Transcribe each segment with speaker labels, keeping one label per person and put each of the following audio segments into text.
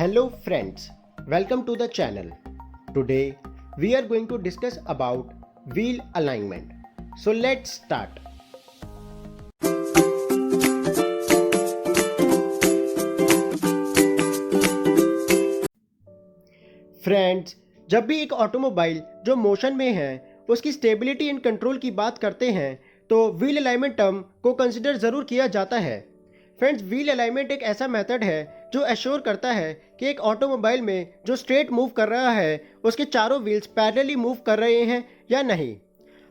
Speaker 1: Hello friends, welcome to the channel. Today we are going to discuss about wheel alignment. So let's start. Friends, जब भी एक automobile जो motion में है उसकी स्टेबिलिटी एंड कंट्रोल की बात करते हैं तो व्हील अलाइनमेंट टर्म को कंसिडर ज़रूर किया जाता है. फ्रेंड्स, व्हील अलाइनमेंट एक ऐसा मेथड है जो एश्योर करता है कि एक ऑटोमोबाइल में जो स्ट्रेट मूव कर रहा है उसके चारों व्हील्स पैरेलली मूव कर रहे हैं या नहीं.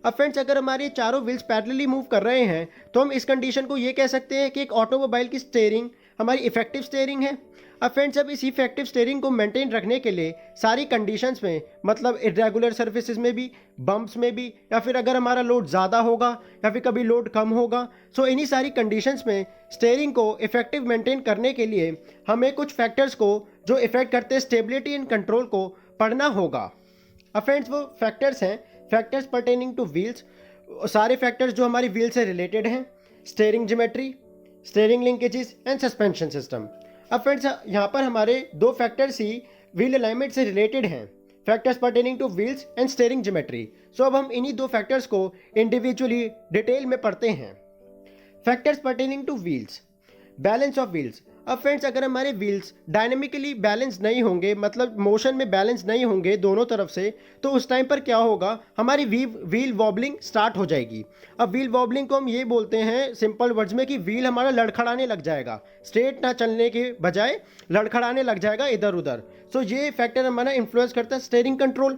Speaker 1: अब फ्रेंड्स, अगर हमारे चारों व्हील्स पैरेलली मूव कर रहे हैं तो हम इस कंडीशन को ये कह सकते हैं कि एक ऑटोमोबाइल की स्टीयरिंग हमारी इफेक्टिव स्टीयरिंग है. अब फ्रेंड्स, अब इस इफेक्टिव स्टीयरिंग को मेंटेन रखने के लिए सारी कंडीशंस में, मतलब इरेगुलर सर्फेसिस में भी, बम्प्स में भी, या फिर अगर हमारा लोड ज़्यादा होगा या फिर कभी लोड कम होगा, सो इन्हीं सारी कंडीशंस में स्टीयरिंग को इफेक्टिव मेंटेन करने के लिए हमें कुछ फैक्टर्स को जो इफेक्ट करते हैं स्टेबिलिटी एंड कंट्रोल को पढ़ना होगा. अब फ्रेंड्स, वो फैक्टर्स हैं फैक्टर्स पर्टेनिंग टू व्हील्स. सारे फैक्टर्स जो हमारी व्हील से रिलेटेड हैं: steering geometry, steering linkages and suspension system. अब फ्रेंड्स, यहाँ पर हमारे दो फैक्टर्स ही व्हील अलाइनमेंट से रिलेटेड हैं, factors pertaining to wheels and steering geometry. So अब हम इन्हीं दो फैक्टर्स को इंडिविजुअली डिटेल में पढ़ते हैं. Factors pertaining to wheels. Balance of wheels. अब फ्रेंड्स, अगर हमारे व्हील्स डायनेमिकली बैलेंस नहीं होंगे, मतलब मोशन में बैलेंस नहीं होंगे दोनों तरफ से, तो उस टाइम पर क्या होगा, हमारी व्हील वॉबलिंग स्टार्ट हो जाएगी. अब व्हील वॉबलिंग को हम ये बोलते हैं सिंपल वर्ड्स में कि व्हील हमारा लड़खड़ाने लग जाएगा, स्ट्रेट ना चलने के बजाय लड़खड़ाने लग जाएगा इधर उधर. सो ये फैक्टर हमारा इन्फ्लुएंस करता है steering control.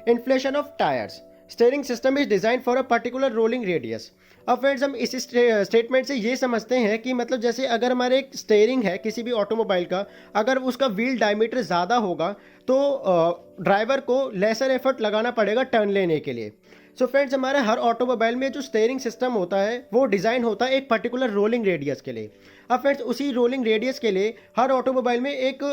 Speaker 1: Inflation of tyres. Steering system is design for a particular rolling radius. अब फ्रेंड्स, हम इस स्टेटमेंट से ये समझते हैं कि मतलब जैसे अगर हमारे एक स्टीयरिंग है किसी भी ऑटोमोबाइल का, अगर उसका व्हील डायमीटर ज़्यादा होगा तो ड्राइवर को लेसर एफर्ट लगाना पड़ेगा टर्न लेने के लिए. सो फ्रेंड्स, हमारे हर ऑटोमोबाइल में जो स्टीयरिंग सिस्टम होता है वो डिज़ाइन होता है एक पर्टिकुलर रोलिंग रेडियस के लिए. अब फ्रेंड्स, उसी रोलिंग रेडियस के लिए हर ऑटोमोबाइल में एक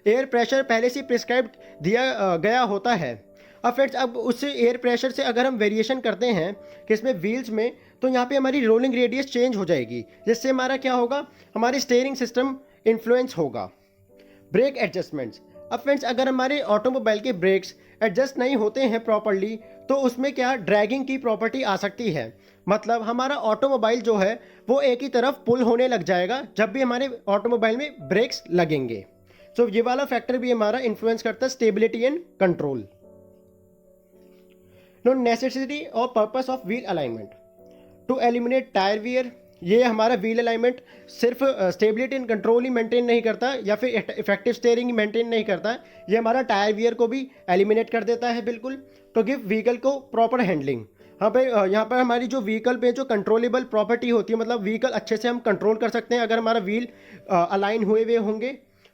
Speaker 1: एयर प्रेशर पहले से प्रिस्क्राइब दिया गया होता है. अब फ्रेंड्स, अब उस एयर प्रेशर से अगर हम वेरिएशन करते हैं किसमें, व्हील्स में, तो यहाँ पे हमारी रोलिंग रेडियस चेंज हो जाएगी, जिससे हमारा क्या होगा, हमारी स्टीयरिंग सिस्टम इन्फ्लुएंस होगा. Brake adjustments. अब फ्रेंड्स, अगर हमारे ऑटोमोबाइल के ब्रेक्स एडजस्ट नहीं होते हैं प्रॉपर्ली तो उसमें क्या ड्रैगिंग की प्रॉपर्टी आ सकती है. मतलब हमारा ऑटोमोबाइल जो है वो एक ही तरफ पुल होने लग जाएगा जब भी हमारे ऑटोमोबाइल में ब्रेक्स लगेंगे. सो ये वाला फैक्टर भी हमारा इन्फ्लुएंस करता है stability and control. No necessity और purpose of wheel alignment. To eliminate tyre wear. ये हमारा व्हील अलाइनमेंट सिर्फ स्टेबिलिटी एंड कंट्रोल ही मेंटेन नहीं करता या फिर इफेक्टिव स्टीयरिंग ही मेंटेन नहीं करता, ये हमारा टायर वियर को भी एलिमिनेट कर देता है बिल्कुल. तो गिव व्हीकल को प्रॉपर हैंडलिंग. यहाँ पर हमारी जो व्हीकल पे जो कंट्रोलेबल प्रॉपर्टी होती है, मतलब व्हीकल अच्छे से हम कंट्रोल कर सकते हैं अगर हमारा व्हील अलाइन हुए हुए होंगे.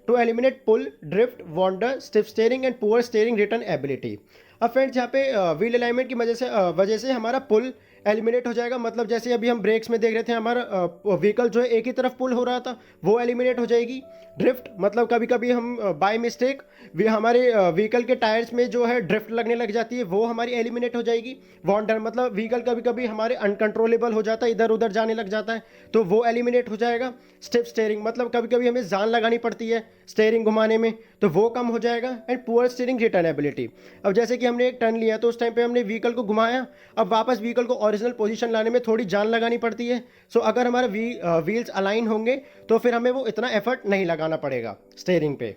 Speaker 1: To eliminate pull, drift, wander, stiff steering and poor steering return ability. अब फ्रेंड्स, यहाँ पे व्हील अलाइनमेंट की वजह से हमारा पुल एलिमिनेट हो जाएगा. मतलब जैसे अभी हम ब्रेक्स में देख रहे थे हमारा व्हीकल जो है एक ही तरफ पुल हो रहा था, वो एलिमिनेट हो जाएगी. ड्रिफ्ट, मतलब कभी कभी हम बाय मिस्टेक हमारे व्हीकल के टायर्स में जो है ड्रिफ्ट लगने लग जाती है, वो हमारी एलिमिनेट हो जाएगी. वॉन्डर, मतलब व्हीकल कभी कभी हमारे अनकंट्रोलेबल हो जाता है, इधर उधर जाने लग जाता है, तो वो एलिमिनेट हो जाएगा. स्टिफ स्टीयरिंग, मतलब कभी कभी हमें जान लगानी पड़ती है स्टीयरिंग घुमाने में, तो वो कम हो जाएगा. And poor steering return ability. अब जैसे कि हमने एक टर्न लिया तो उस टाइम पे हमने व्हीकल को घुमाया, अब वापस व्हीकल को ओरिजिनल पोजीशन लाने में थोड़ी जान लगानी पड़ती है. सो अगर हमारा व्हील्स अलाइन होंगे तो फिर हमें वो इतना एफर्ट नहीं लगाना पड़ेगा स्टीयरिंग पे.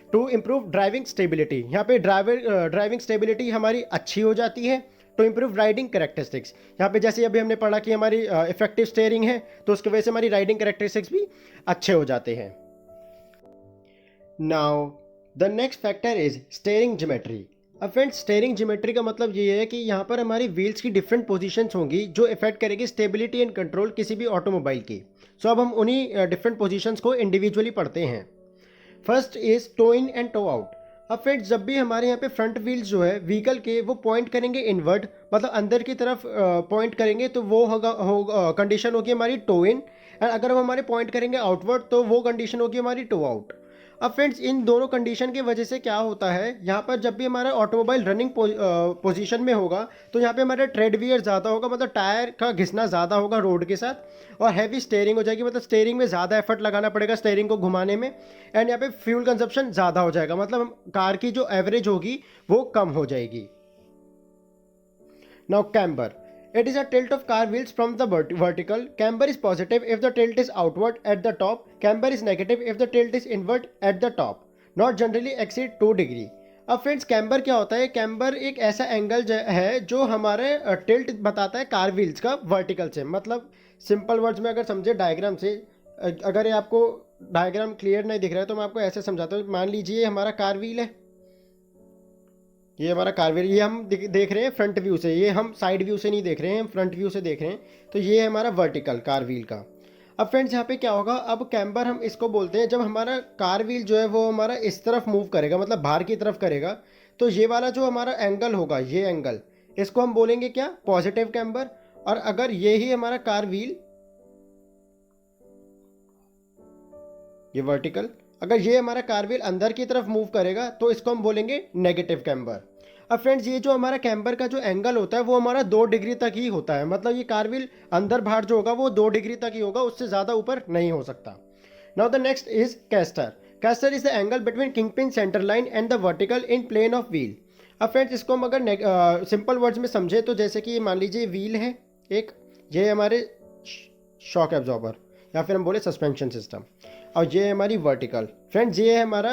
Speaker 1: To improve driving stability. यहाँ पे ड्राइविंग स्टेबिलिटी हमारी अच्छी हो जाती है. To improve riding characteristics. यहाँ पे जैसे अभी हमने पढ़ा कि हमारी इफेक्टिव स्टीयरिंग है तो उसकी वजह से हमारी राइडिंग करेक्टरिस्टिक्स भी अच्छे हो जाते हैं. Now the next factor is steering geometry. अब फ्रेंड्स, स्टीयरिंग ज्योमेट्री का मतलब ये है कि यहाँ पर हमारी व्हील्स की डिफरेंट पोजीशंस होंगी जो इफेक्ट करेगी स्टेबिलिटी एंड कंट्रोल किसी भी ऑटोमोबाइल की. सो अब हम उन्हीं डिफरेंट पोजीशंस को इंडिविजुअली पढ़ते हैं. First is toe in and toe out. अब फ्रेंड्स, जब भी हमारे यहाँ पे फ्रंट व्हील्स जो है व्हीकल के वो पॉइंट करेंगे इनवर्ड, मतलब अंदर की तरफ पॉइंट करेंगे, तो वो कंडीशन होगी हमारी टो इन. एंड अगर हम हमारे पॉइंट करेंगे आउटवर्ड तो वो कंडीशन होगी हमारी टो आउट. अब फ्रेंड्स इन दोनों कंडीशन की वजह से क्या होता है, यहाँ पर जब भी हमारा ऑटोमोबाइल रनिंग पोजीशन में होगा तो यहाँ पे हमारा ट्रेड वियर ज़्यादा होगा, मतलब टायर का घिसना ज़्यादा होगा रोड के साथ, और हैवी स्टेयरिंग हो जाएगी, मतलब स्टेयरिंग में ज़्यादा एफर्ट लगाना पड़ेगा स्टेयरिंग को घुमाने में। एंड यहाँ पे फ्यूल कंजप्शन ज़्यादा हो जाएगा, मतलब कार की जो एवरेज होगी वो कम हो जाएगी। Now camber. It is a tilt of car wheels from the vertical. Camber is positive if the tilt is outward at the top. Camber is negative if the tilt is inward at the top. Not generally exceed 2 degree. अब friends camber क्या होता है? Camber एक ऐसा angle है जो हमारे tilt बताता है कार व्हील्स का वर्टिकल से। मतलब सिंपल वर्ड्स में अगर समझे डायग्राम से, अगर ये आपको डायग्राम क्लियर नहीं दिख रहा है तो मैं आपको ऐसे समझाता हूँ। मान लीजिए हमारा कार व्हील है, ये हमारा कार व्हील, ये हम देख रहे हैं फ्रंट व्यू से, ये हम साइड व्यू से नहीं देख रहे हैं, हम फ्रंट व्यू से देख रहे हैं। तो ये है हमारा वर्टिकल कार व्हील का। अब फ्रेंड्स यहाँ पे क्या होगा, अब कैम्बर हम इसको बोलते हैं जब हमारा कार व्हील जो है वो हमारा इस तरफ मूव करेगा, मतलब बाहर की तरफ करेगा, तो ये वाला जो हमारा एंगल होगा, ये एंगल, इसको हम बोलेंगे क्या? Positive camber. और अगर ये ही हमारा कार व्हील, ये वर्टिकल, अगर ये हमारा कार व्हील अंदर की तरफ मूव करेगा तो इसको हम बोलेंगे नेगेटिव कैम्बर। अब फ्रेंड्स ये जो हमारा कैम्बर का जो एंगल होता है वो हमारा 2 डिग्री तक ही होता है, मतलब ये कार व्हील अंदर बाहर जो होगा वो 2 डिग्री तक ही होगा, उससे ज़्यादा ऊपर नहीं हो सकता। Now the next is caster. Caster is the angle between kingpin centre line and the vertical in plane of wheel. अब फ्रेंड्स इसको हम अगर सिंपल वर्ड्स में समझे तो जैसे कि मान लीजिए व्हील है एक, ये हमारे शॉक एब्जॉर्बर या फिर हम बोले सस्पेंशन सिस्टम, और ये है हमारी वर्टिकल। फ्रेंड्स ये है हमारा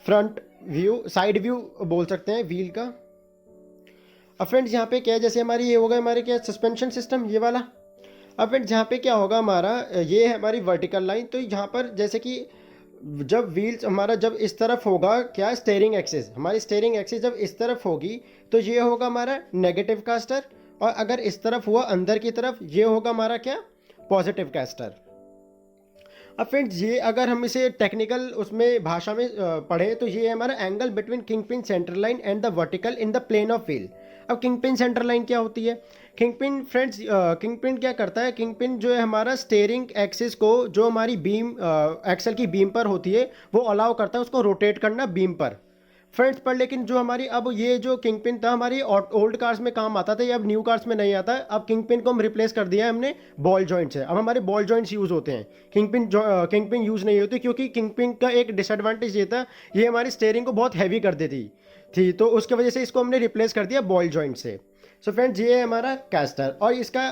Speaker 1: फ्रंट व्यू, साइड व्यू बोल सकते हैं व्हील का। अब फ्रेंड्स यहाँ पे क्या है, जैसे हमारी ये होगा हमारे क्या सस्पेंशन सिस्टम, ये वाला। अब फ्रेंड्स यहाँ पे क्या होगा हमारा, ये है हमारी वर्टिकल लाइन। तो यहाँ पर जैसे कि जब व्हील्स हमारा जब इस तरफ होगा क्या, स्टेयरिंग एक्सिस, हमारी स्टेयरिंग एक्सिस जब इस तरफ होगी तो ये होगा हमारा नेगेटिव कैस्टर, और अगर इस तरफ हुआ अंदर की तरफ, ये होगा हमारा क्या, पॉजिटिव कैस्टर। अब फ्रेंड्स ये अगर हम इसे टेक्निकल उसमें भाषा में पढ़ें तो ये है हमारा angle between kingpin centre line and the vertical in the plane of wheel. अब किंगपिन सेंटर लाइन क्या होती है? किंगपिन फ्रेंड्स, किंगपिन क्या करता है, किंगपिन जो है हमारा स्टेयरिंग एक्सिस को, जो हमारी बीम एक्सल की बीम पर होती है, वो अलाउ करता है उसको रोटेट करना बीम पर फ्रेंड्स पर। लेकिन जो हमारी अब ये जो किंगपिन था हमारी ओल्ड कार्स में काम आता था, ये अब न्यू कार्स में नहीं आता है। अब किंगपिन को हम रिप्लेस कर दिया है हमने बॉल जॉइंट से। अब हमारे बॉल जॉइंट्स यूज़ होते हैं, किंगपिन यूज़ नहीं होती, क्योंकि किंगपिन का एक डिसएडवांटेज ये था, ये हमारी स्टेयरिंग को बहुत हैवी कर देती थी, तो उसकी वजह से इसको हमने रिप्लेस कर दिया बॉल जॉइंट से। सो फ्रेंड्स ये है हमारा कैस्टर, और इसका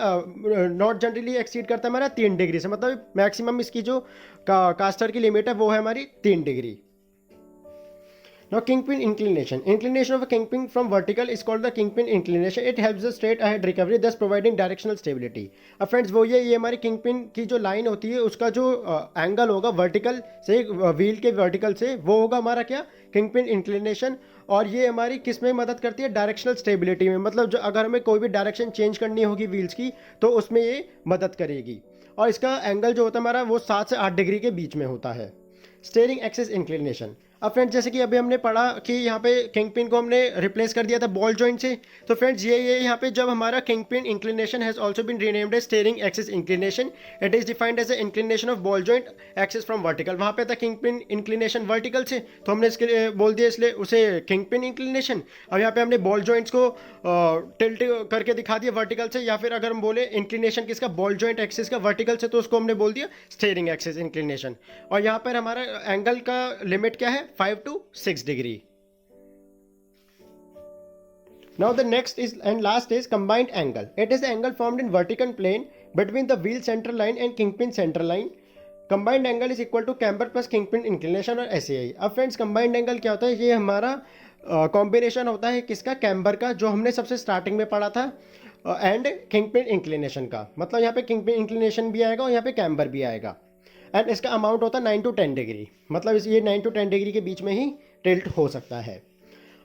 Speaker 1: नॉट जनरली एक्सीड करता है हमारा 3 डिग्री से, मतलब मैक्सिमम इसकी जो कास्टर की लिमिट है वो है हमारी 3 degree. Now kingpin inclination. Inclination of a kingpin from vertical is called the kingpin inclination. It helps the straight ahead recovery, thus providing directional stability. अब फ्रेंड्स वो ये हमारी किंगपिन की जो लाइन होती है उसका जो एंगल होगा वर्टिकल से, व्हील के वर्टिकल से, वो होगा हमारा क्या, किंगपिन इंक्लिनेशन। और ये हमारी किस में मदद करती है, डायरेक्शनल स्टेबिलिटी में, मतलब जो अगर हमें कोई भी डायरेक्शन चेंज करनी होगी व्हील्स की तो उसमें ये मदद करेगी। और इसका एंगल जो होता है हमारा वो 7 से 8 डिग्री के बीच में होता है। Steering axis inclination. अब फ्रेंड्स जैसे कि अभी हमने पढ़ा कि यहाँ पे किंगपिन को हमने रिप्लेस कर दिया था बॉल जॉइंट से, तो फ्रेंड्स ये यहाँ पे जब हमारा kingpin inclination has also been renamed as steering axis inclination, it is defined as the inclination of ball joint axis from vertical. वहाँ पे था किंगपिन इंक्लिनेशन वर्टिकल से, तो हमने इसके लिए बोल दिया इसलिए उसे किंगपिन इंक्लिनेशन। अब यहाँ पे हमने बॉल जॉइंट्स को टिल्ट करके दिखा दिया वर्टिकल से, या फिर अगर हम बोले इंक्लिनेशन किसका, बॉल जॉइंट एक्सिस का वर्टिकल से, तो उसको हमने बोल दिया स्टीयरिंग एक्सिस इंक्लिनेशन। और यहाँ पर हमारा एंगल का लिमिट क्या है, 5 to 6 degree. Now the next is and last is combined angle. It is the angle formed in vertical plane between the wheel center line and kingpin center line. Combined angle is equal to camber plus kingpin inclination और SAI. अब friends combined angle क्या होता है, ये हमारा combination होता है किसका, कैम्बर का, जो हमने सबसे स्टार्टिंग में पढ़ा था, एंड किंगपिन इंक्लिनेशन का। मतलब यहाँ पे किंगपिन इंक्लिनेशन भी आएगा और यहाँ पे कैम्बर भी आएगा, एंड इसका अमाउंट होता है 9 to 10 डिग्री, मतलब ये 9 to 10 डिग्री के बीच में ही टिल्ट हो सकता है।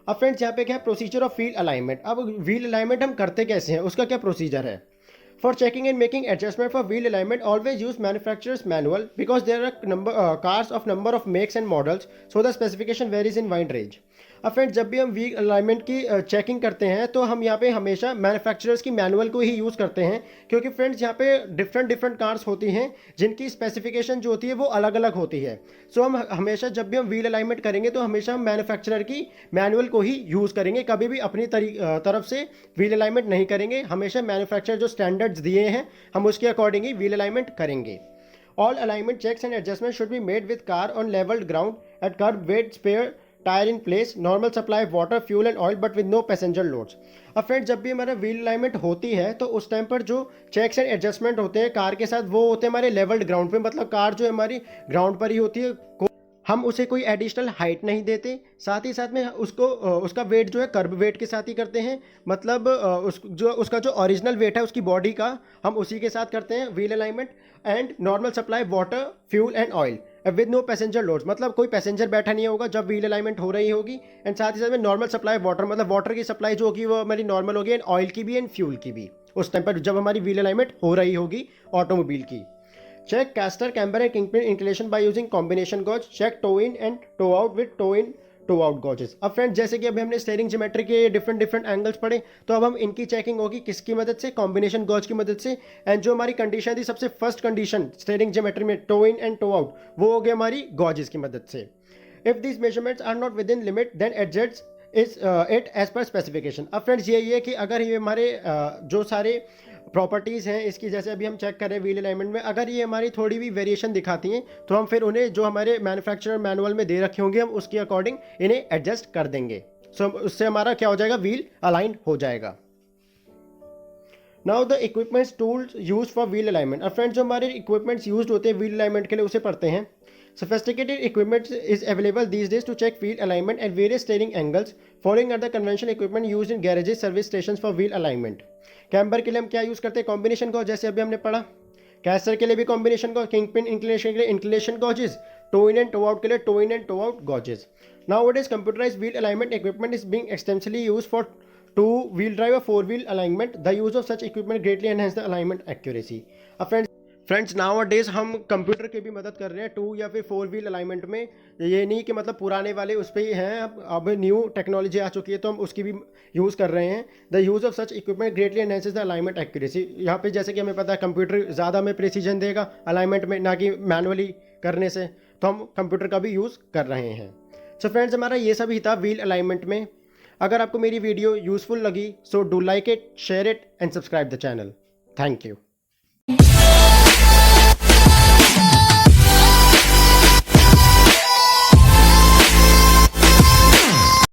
Speaker 1: अब फ्रेंड्स यहाँ पे क्या है, प्रोसीजर ऑफ व्हील अलाइनमेंट। अब व्हील अलाइनमेंट हम करते कैसे हैं, उसका क्या प्रोसीजर है। For checking and making adjustment for wheel alignment always use manufacturers manual because there are cars of number of makes and models, so the specification varies in wide range. अब friends जब भी हम wheel alignment की checking करते हैं तो हम यहाँ पे हमेशा मैन्युफैक्चरर्स की मैनुअल को ही यूज़ करते हैं, क्योंकि फ्रेंड्स यहाँ पे डिफरेंट डिफरेंट कार्स होती हैं जिनकी स्पेसिफिकेशन जो होती है वो अलग अलग होती है। सो हम हमेशा जब भी हम व्हील अलाइनमेंट करेंगे तो हमेशा हम मैन्युफैक्चरर की मैनुअल को ही यूज़ करेंगे, कभी भी अपनी तरफ से व्हील अलाइनमेंट नहीं करेंगे। हमेशा मैन्युफैक्चरर जो स्टैंडर्ड्स दिए हैं हम उसके अकॉर्डिंग ही व्हील अलाइनमेंट करेंगे। All alignment checks and adjustments should be made with car on leveled ground at curb weight spare tyre in place, normal supply water fuel and oil but with no passenger loads. अब friends जब भी हमारा wheel alignment होती है तो उस time पर जो चेक्स एंड एडजस्टमेंट होते हैं कार के साथ वो होते हैं हमारे लेवल्ड ग्राउंड पे, मतलब कार जो हमारी ग्राउंड पर ही होती है, हम उसे कोई एडिशनल हाइट नहीं देते। साथ ही साथ में उसको उसका वेट जो है कर्ब वेट के साथ ही करते हैं, मतलब उसका जो ओरिजिनल वेट है उसकी बॉडी का हम उसी के साथ करते हैं wheel alignment. And normal supply water fuel and oil with no passenger loads, मतलब कोई पैसेंजर बैठा नहीं होगा जब व्हील अलाइनमेंट हो रही होगी। एंड साथ ही साथ में नॉर्मल सप्लाई वाटर, मतलब वाटर की सप्लाई जो होगी वो हमारी नॉर्मल होगी, एंड ऑयल की भी एंड फ्यूल की भी उस टाइम पर जब हमारी व्हील अलाइनमेंट हो रही होगी ऑटोमोबाइल की। Check caster, camber and kingpin inclination by using combination gauge. Check toe in and toe out with toe in toe out gauges. अब फ्रेंड्स जैसे कि अभी हमने स्टेयरिंग ज्योमेट्री के डिफरेंट एंगल्स पढ़े, तो अब हम इनकी चेकिंग होगी किसकी मदद से, कॉम्बिनेशन गॉज की मदद से। एंड जो हमारी कंडीशन थी सबसे फर्स्ट कंडीशन स्टेयरिंग ज्योमेट्री में toe in and toe out, वो हो गया हमारी गॉजेस की मदद से। If this measurements are not within limit then adjust is it as per specification. अब फ्रेंड्स ये है कि अगर ये हमारे जो सारे प्रॉपर्टीज़ हैं इसकी, जैसे अभी हम चेक कर रहे हैं व्हील अलाइनमेंट में, अगर ये हमारी थोड़ी भी वेरिएशन दिखाती हैं तो हम फिर उन्हें जो हमारे मैन्युफैक्चरर मैनुअल में दे रखे होंगे हम उसके अकॉर्डिंग इन्हें एडजस्ट कर देंगे। सो उससे हमारा क्या हो जाएगा, व्हील अलाइन हो जाएगा। Now the equipments tools use for wheel alignment. अब फ्रेंड्स जो हमारे इक्विपमेंट्स यूज होते हैं व्हील अलाइनमेंट के लिए उसे पढ़ते हैं। Sophisticated equipment is available these days to check wheel alignment at various steering angles. Following are the conventional equipment used in garages, service stations for wheel alignment. Camber के लिए हम क्या यूज़ करते हैं, कॉम्बिनेशन गॉज, जैसे अभी हमने पढ़ा। कैस्टर के लिए भी कॉम्बिनेशन गॉज, किंगपिन इंक्लिनेशन के लिए inclination gauges, toe in and toe out के लिए toe in and toe out gauges. Now it is computerized wheel alignment equipment is being extensively used for two wheel drive और four wheel alignment. The use of such equipment greatly enhance the alignment accuracy. अब friends nowadays हम computer की भी मदद कर रहे हैं to या फिर फोर व्हील अलाइनमेंट में। ये नहीं कि मतलब पुराने वाले उस पर ही हैं, अब न्यू टेक्नोलॉजी आ चुकी है तो हम उसकी भी यूज़ कर रहे हैं। The use of such equipment greatly enhances the alignment accuracy. यहाँ पे जैसे कि हमें पता है कंप्यूटर ज़्यादा हमें प्रिसीजन देगा अलाइनमेंट में, ना कि मैनुअली करने से, तो हम कंप्यूटर का भी यूज़ कर रहे हैं। सो फ्रेंड्स हमारा ये सब ही था व्हील अलाइनमेंट में। अगर आपको मेरी वीडियो यूज़फुल लगी so do like it, share it and subscribe the channel. Thank you.